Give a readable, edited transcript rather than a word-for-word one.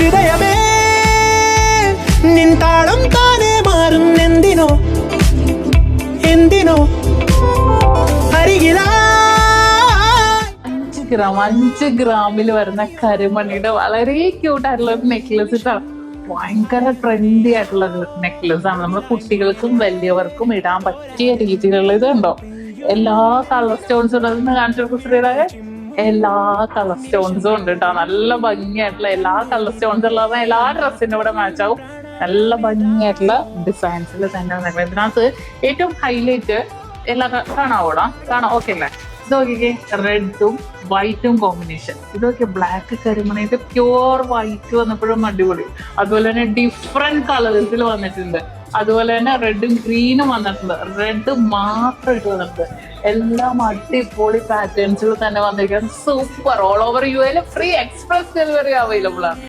ഹൃദയമേ നിൻ താളം താനെ മാറും എന്തിനോ എന്തിനോ അരികിലാ 5 ഗ്രാമിൽ വരുന്ന കരിമണിയുടെ വളരെ ക്യൂട്ടായിട്ടുള്ള ഒരു നെക്ലസ് ഇട്ടാണ്. ഭയങ്കര ട്രെൻഡി ആയിട്ടുള്ള നെക്ലസ് ആണ്. നമ്മുടെ കുട്ടികൾക്കും വലിയവർക്കും ഇടാൻ പറ്റിയ രീതിയിലുള്ള ഇതുണ്ടോ. എല്ലാ കളർ സ്റ്റോൺസും ഉണ്ടെന്ന് കാണിച്ചു ശ്രീരാജ. എല്ലാ കളർ സ്റ്റോൺസും ഉണ്ട് കേട്ടോ. നല്ല ഭംഗിയായിട്ടുള്ള എല്ലാ കളർ സ്റ്റോൺസ് ഉള്ളത് എല്ലാ ഡ്രസ്സിന്റെ കൂടെ മാച്ച് ആവും. നല്ല ഭംഗിയായിട്ടുള്ള ഡിസൈൻസിൽ തന്നെ. ഇതിനകത്ത് ഏറ്റവും ഹൈലൈറ്റ് എല്ലാ കാണാവോടാ കാണാം. ഓക്കെ അല്ലേ? ഇത് നോക്കിക്കേ, റെഡും വൈറ്റും കോമ്പിനേഷൻ. ഇതൊക്കെ ബ്ലാക്ക് കരിമണിയുടെ പ്യുവർ വൈറ്റ് വന്നപ്പോഴും അടിപൊളി. അതുപോലെ തന്നെ ഡിഫറെന്റ് കളേഴ്സിൽ വന്നിട്ടുണ്ട്. അതുപോലെ തന്നെ റെഡും ഗ്രീനും വന്നിട്ടുണ്ട്. റെഡ് മാത്രമായിട്ട് വന്നിട്ടുണ്ട്. എല്ലാം അടിപൊളി പാറ്റേൺസിൽ തന്നെ വന്നിരിക്കുന്നത്. സൂപ്പർ. ഓൾ ഓവർ യു എയിൽ ഫ്രീ എക്സ്പ്രസ് ഡെലിവറി അവൈലബിൾ ആണ്.